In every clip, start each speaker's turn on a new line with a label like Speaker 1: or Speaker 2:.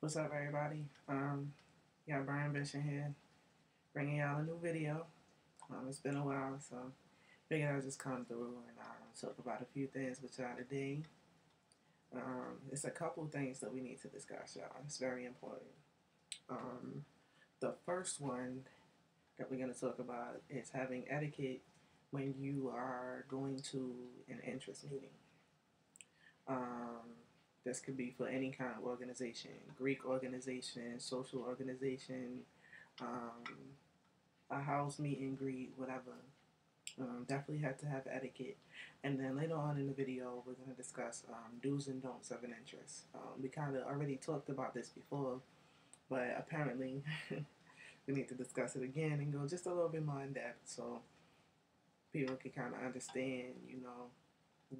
Speaker 1: What's up, everybody? Got Brian Bishop here, bringing y'all a new video. It's been a while, so figured I'd just come through and talk about a few things with y'all today. It's a couple things that we need to discuss, y'all. It's very important. Um, the first one that we're going to talk about is having etiquette when you are going to an interest meeting. This could be for any kind of organization, Greek organization, social organization, um, a house meet and greet, whatever. Definitely have to have etiquette. And then later on in the video, we're going to discuss do's and don'ts of an interest. We kind of already talked about this before, but apparently we need to discuss it again and go just a little bit more in depth so people can kind of understand,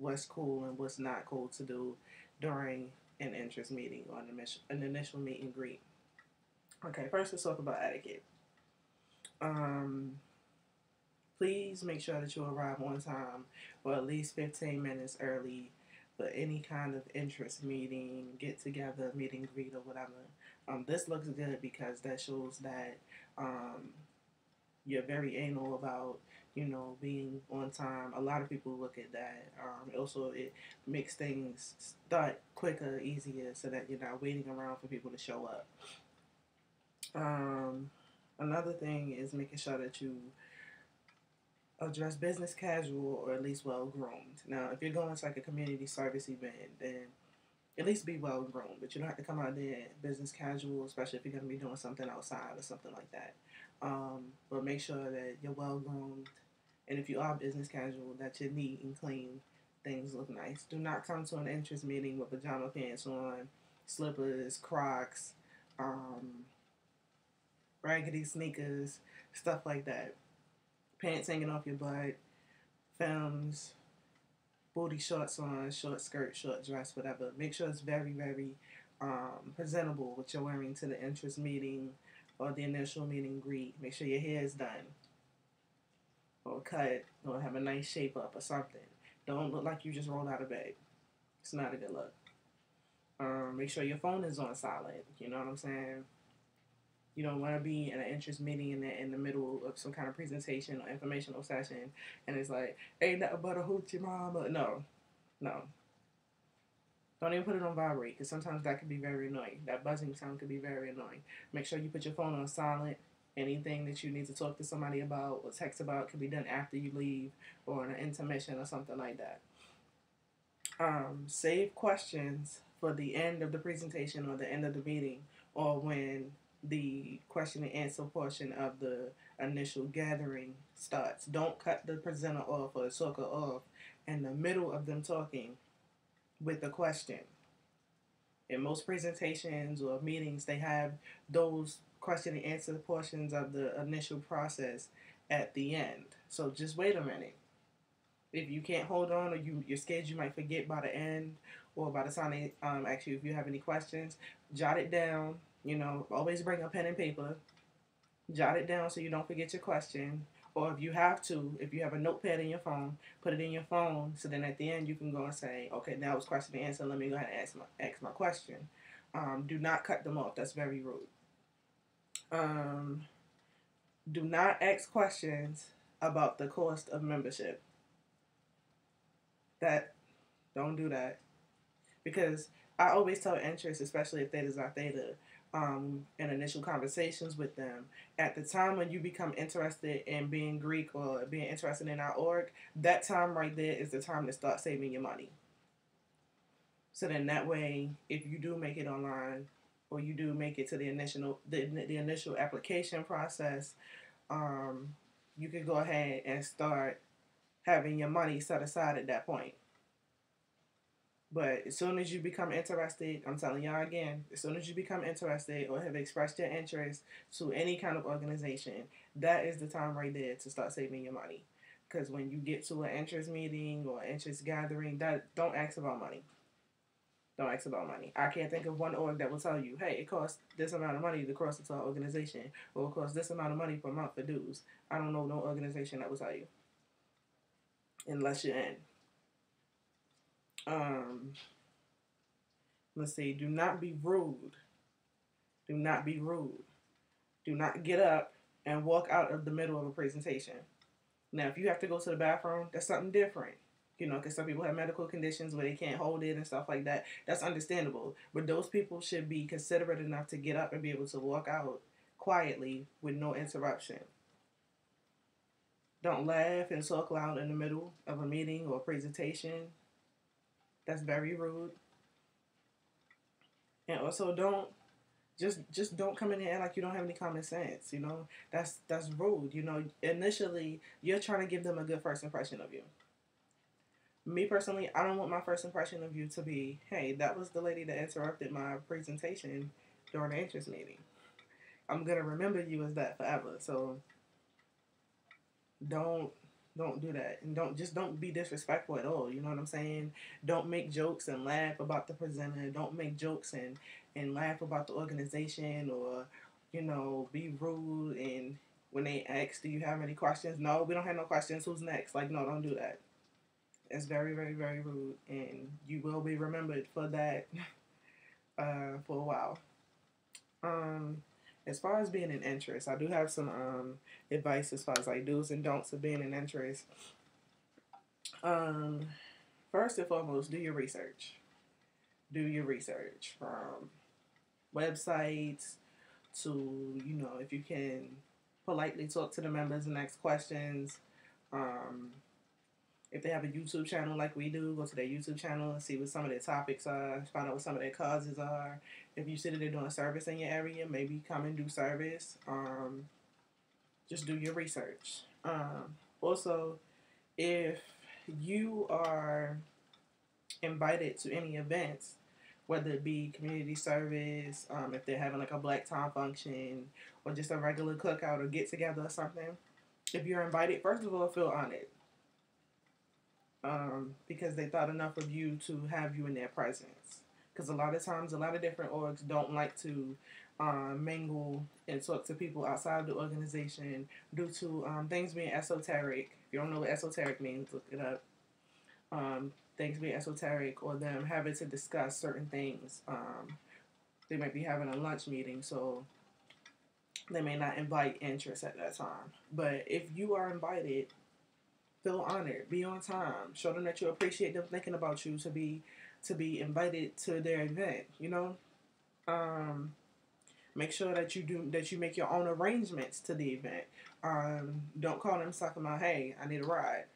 Speaker 1: what's cool and what's not cool to do during an interest meeting or an initial meet and greet. Okay, first let's talk about etiquette. Please make sure that you arrive on time or at least 15 minutes early for any kind of interest meeting, get together, meet and greet, or whatever. This looks good because that shows that you're very anal about, being on time. A lot of people look at that. Also, it makes things start quicker, easier, so that you're not waiting around for people to show up. Another thing is making sure that you dress business casual or at least well groomed. Now, if you're going to like a community service event, then at least be well groomed. But you don't have to come out there business casual, especially if you're going to be doing something outside or something like that. But make sure that you're well groomed, and if you are business casual, that you're neat and clean. Things look nice. Do not come to an interest meeting with pajama pants on, slippers, Crocs, raggedy sneakers, stuff like that. Pants hanging off your butt, films, booty shorts on, short skirt, short dress, whatever. Make sure it's very, very presentable what you're wearing to the interest meeting or the initial meet and greet. Make sure your hair is done or cut or have a nice shape up or something. Don't look like you just rolled out of bed. It's not a good look. Make sure your phone is on silent. You know what I'm saying? You don't want to be in an interest meeting in the middle of some kind of presentation or informational session, and it's like, ain't nothing but a hoochie mama. No, no. Don't even put it on vibrate, because sometimes that can be very annoying. That buzzing sound can be very annoying. Make sure you put your phone on silent. Anything that you need to talk to somebody about or text about can be done after you leave or in an intermission or something like that. Save questions for the end of the presentation or the end of the meeting or when the question and answer portion of the initial gathering starts. Don't cut the presenter off or the talker off in the middle of them talking with a question. In most presentations or meetings, they have those question and answer portions of the initial process at the end. So just wait a minute. If you can't hold on or you're scared you might forget by the end or by the time they ask you if you have any questions, jot it down. Always bring a pen and paper. Jot it down so you don't forget your question. Or if you have a notepad in your phone, put it in your phone so then at the end you can go and say, okay, now it's question and answer. Let me go ahead and ask my question. Do not cut them off. That's very rude. Do not ask questions about the cost of membership. Don't do that. Because I always tell interest, especially if Theta Xi Theta, in initial conversations with them, at the time when you become interested in being Greek or being interested in our org, that time right there is the time to start saving your money. So then that way, if you do make it online or you do make it to the initial application process, you can go ahead and start having your money set aside at that point. But as soon as you become interested, I'm telling y'all again, as soon as you become interested or have expressed your interest to any kind of organization, that is the time right there to start saving your money. Because when you get to an interest meeting or interest gathering, don't ask about money. Don't ask about money. I can't think of one org that will tell you, hey, it costs this amount of money to cross into our organization, or it costs this amount of money per month for dues. I don't know no organization that will tell you, unless you're in. Let's see, do not be rude Do not be rude. Do not get up and walk out of the middle of a presentation. Now, if you have to go to the bathroom, that's something different. You know, because some people have medical conditions where they can't hold it and stuff like that. That's understandable. But those people should be considerate enough to get up and be able to walk out quietly with no interruption. Don't laugh and talk loud in the middle of a meeting or a presentation. That's very rude. And also don't just don't come in here and act like you don't have any common sense. You know, that's rude. You know, initially you're trying to give them a good first impression of you. Me personally, I don't want my first impression of you to be, hey, that was the lady that interrupted my presentation during the interest meeting. I'm gonna remember you as that forever. So don't don't do that, and don't be disrespectful at all. You know what I'm saying? Don't make jokes and laugh about the presenter. Don't make jokes and laugh about the organization, or be rude. And when they ask, do you have any questions? No, we don't have no questions. Who's next? Like, no, don't do that. It's very, very, very rude, and you will be remembered for that for a while. Um, as far as being an interest, I do have some advice as far as like do's and don'ts of being an interest. Um, First and foremost, do your research. Do your research from websites to if you can politely talk to the members and ask questions. Um, if they have a YouTube channel like we do, go to their YouTube channel and see what some of their topics are, find out what some of their causes are. If you see that they're doing service in your area, maybe come and do service. Just do your research. Also, if you are invited to any events, whether it be community service, if they're having like a black tie function, or just a regular cookout or get together or something, if you're invited, first of all, feel honored. Because they thought enough of you to have you in their presence. Because a lot of times, a lot of different orgs don't like to mingle and talk to people outside the organization due to things being esoteric. If you don't know what esoteric means, look it up. Things being esoteric, or them having to discuss certain things. They might be having a lunch meeting, so they may not invite interest at that time. But if you are invited, feel honored. Be on time. Show them that you appreciate them thinking about you to be invited to their event. Make sure that you make your own arrangements to the event. Don't call them talking about, hey, I need a ride,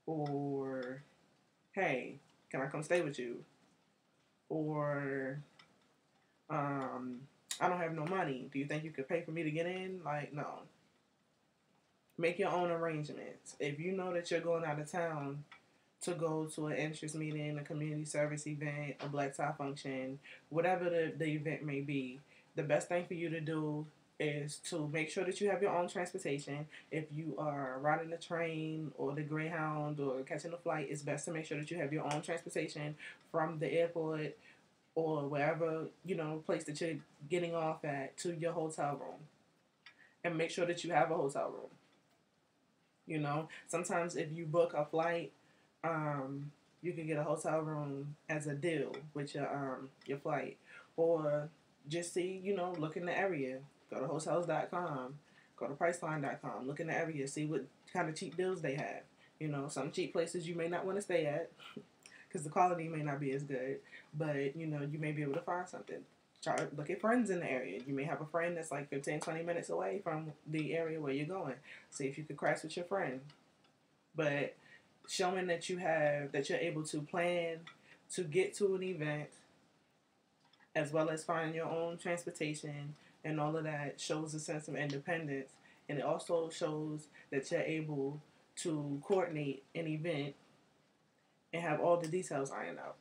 Speaker 1: or hey, can I come stay with you, or I don't have no money. Do you think you could pay for me to get in? Like, no. Make your own arrangements. If you know that you're going out of town to go to an interest meeting, a community service event, a black tie function, whatever the event may be, the best thing for you to do is to make sure that you have your own transportation. If you are riding the train or the Greyhound or catching a flight, it's best to make sure that you have your own transportation from the airport or wherever, place that you're getting off at to your hotel room. And make sure that you have a hotel room. Sometimes if you book a flight, you can get a hotel room as a deal with your flight, or just see, look in the area. Go to hotels.com, go to priceline.com, look in the area, see what kind of cheap deals they have. Some cheap places you may not want to stay at because the quality may not be as good, but you may be able to find something. Look at friends in the area. You may have a friend that's like 15, 20 minutes away from the area where you're going. See if you could crash with your friend. But showing that you're able to plan to get to an event, as well as finding your own transportation and all of that, shows a sense of independence. And it also shows that you're able to coordinate an event and have all the details ironed out.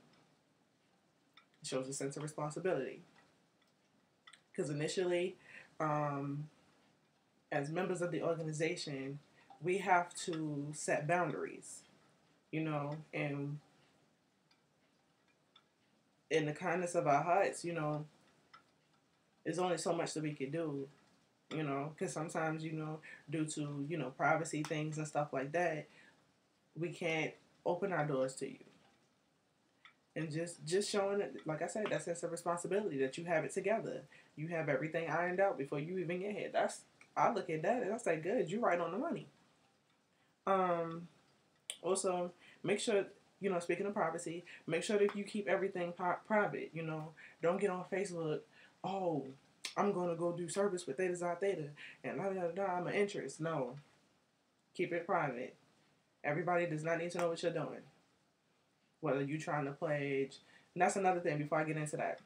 Speaker 1: It shows a sense of responsibility. Because initially, as members of the organization, we have to set boundaries, and in the kindness of our hearts, there's only so much that we can do, because sometimes, due to, privacy things and stuff like that, we can't open our doors to you. And just showing it, like I said, that sense of responsibility that you have it together. You have everything ironed out before you even get here. That's I look at that and I say, good, you right on the money. Um, Also, make sure, speaking of privacy, make sure that you keep everything private. Don't get on Facebook. Oh, I'm gonna go do service with Theta Zod Theta, and I'm an interest. No, keep it private. Everybody does not need to know what you're doing. Whether you're trying to pledge, and that's another thing. Before I get into that,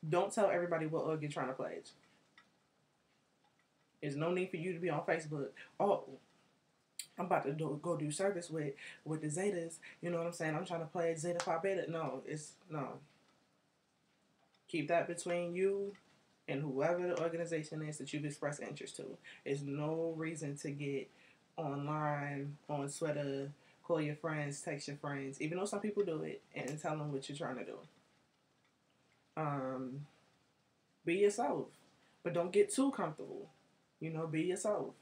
Speaker 1: don't tell everybody what you're trying to pledge. There's no need for you to be on Facebook. Oh, I'm about to go do service with the Zetas. You know what I'm saying? I'm trying to play Zeta Phi Beta. No, it's no. Keep that between you and whoever the organization is that you've expressed interest to. There's no reason to get online, on Twitter, call your friends, text your friends, even though some people do it, and tell them what you're trying to do. Um, be yourself, but don't get too comfortable. Be yourself.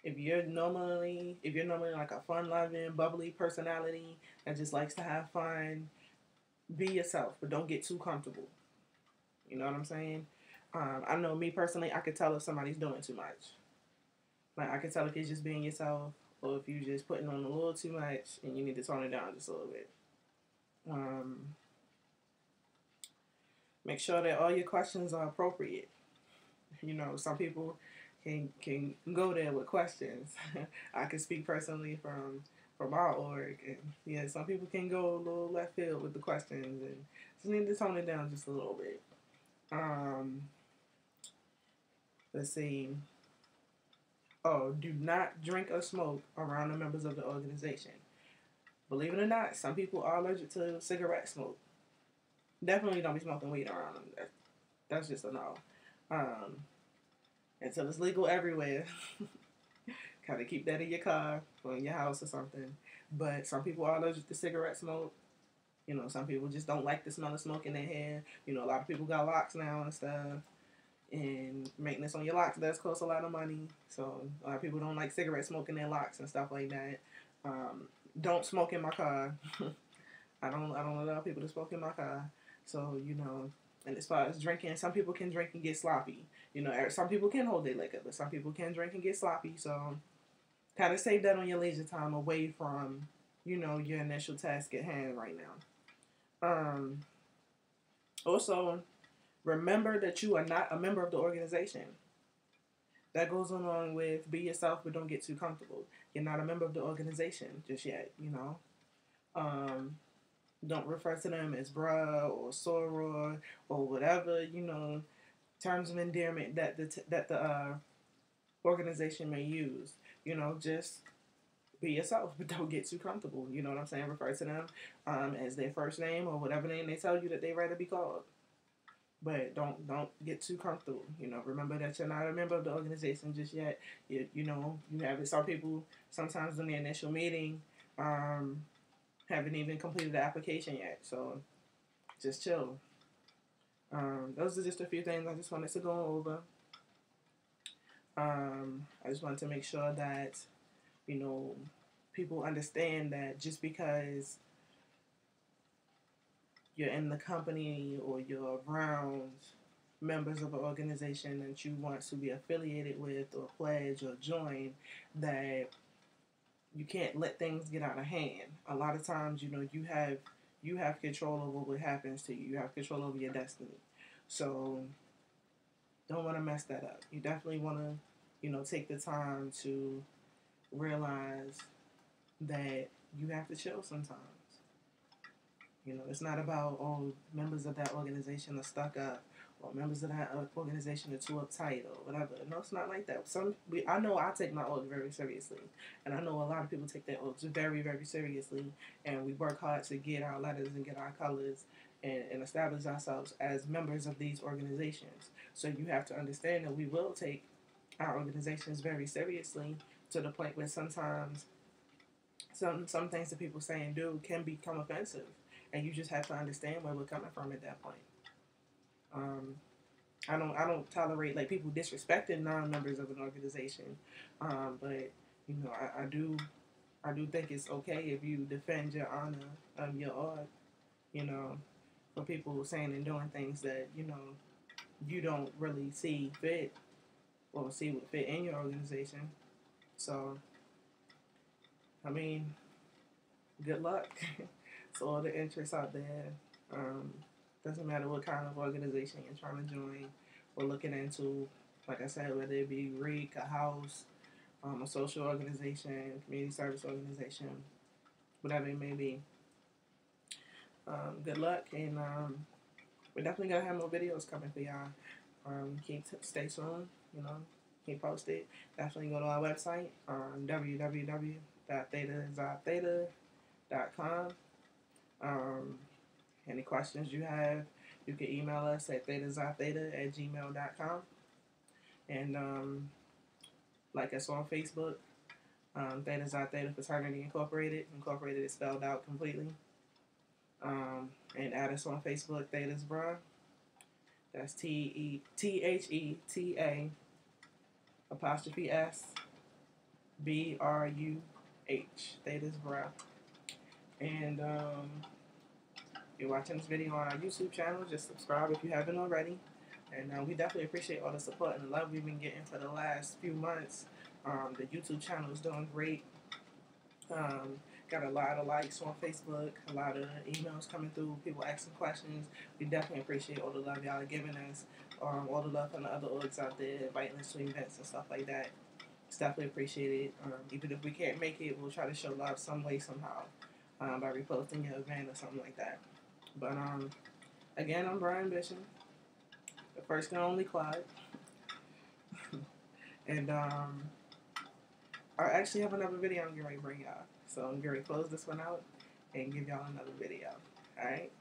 Speaker 1: If you're normally like a fun-loving, bubbly personality that just likes to have fun, be yourself, but don't get too comfortable. You know what I'm saying? I know me personally, I could tell if somebody's doing too much. Like I could tell if you're just being yourself, or if you're just putting on a little too much, and you need to tone it down just a little bit. Um, Make sure that all your questions are appropriate. Some people can go there with questions. I can speak personally from our org, and yeah, some people can go a little left field with the questions, and just need to tone it down just a little bit. Um, let's see. Oh, do not drink or smoke around the members of the organization. Believe it or not, some people are allergic to cigarette smoke. Definitely don't be smoking weed around them. That's just a no. Um, until it's legal everywhere. Kind of keep that in your car or in your house or something. But some people are allergic to cigarette smoke. Some people just don't like the smell of smoke in their hair. A lot of people got locks now and stuff. And maintenance on your locks does cost a lot of money. So a lot of people don't like cigarette smoke in their locks and stuff like that. Don't smoke in my car. I don't allow people to smoke in my car. So, and as far as drinking, some people can drink and get sloppy. Some people can hold their liquor, but some people can drink and get sloppy. So kind of save that on your leisure time away from, your initial task at hand right now. Also, remember that you are not a member of the organization. That goes along with be yourself, but don't get too comfortable. You're not a member of the organization just yet, Don't refer to them as bruh or soror or whatever, terms of endearment that the organization may use. Just be yourself, but don't get too comfortable. You know what I'm saying? Refer to them as their first name or whatever name they tell you that they'd rather be called. But don't get too comfortable. Remember that you're not a member of the organization just yet. You have it. Some people sometimes in the initial meeting haven't even completed the application yet. So just chill. Those are just a few things I just wanted to go over. I just wanted to make sure that people understand that just because you're in the company or you're around members of an organization that you want to be affiliated with or pledge or join, that you can't let things get out of hand. A lot of times, you have control over what happens to you. You have control over your destiny. So don't want to mess that up. You definitely want to, take the time to realize that you have to chill sometimes. It's not about, members of that organization are stuck up, or members of that organization are too uptight, or whatever. No, it's not like that. I know I take my oath very seriously, and I know a lot of people take their oaths very, very seriously, and we work hard to get our letters and get our colors and establish ourselves as members of these organizations. So you have to understand that we will take our organizations very seriously to the point where sometimes some things that people say and do can become offensive, and you just have to understand where we're coming from at that point. I don't tolerate like people disrespecting non-members of an organization, but I do think it's okay if you defend your honor, your art, you know, for people saying and doing things that, you know, you don't really see fit or see would fit in your organization. So, I mean, good luck to all the interests out there. Um, doesn't matter what kind of organization you're trying to join or looking into. Like I said, whether it be REIC, a house, a social organization, community service organization, whatever it may be. Good luck, and we're definitely gonna have more videos coming for y'all. Stay tuned, you know, keep posted. Definitely go to our website, www.theta.com. Um, any questions you have, you can email us at theta@gmail.com. And like us on Facebook, Theta Xi Theta Fraternity Incorporated. Incorporated is spelled out completely. And add us on Facebook, Theta's Bruh. That's THETA apostrophe SBRUH. Theta's Bruh. And you're watching this video on our YouTube channel, just subscribe if you haven't already. And we definitely appreciate all the support and the love we've been getting for the last few months. The YouTube channel is doing great. Got a lot of likes on Facebook, a lot of emails coming through, people asking questions. We definitely appreciate all the love y'all are giving us, all the love from the other orgs out there, inviting us to events and stuff like that. It's definitely appreciated. Even if we can't make it, we'll try to show love some way, somehow, by reposting your event or something like that. But again, I'm Brian Bishop, the first and only Clyde. And I actually have another video I'm getting ready to bring y'all. So I'm going to close this one out and give y'all another video. Alright?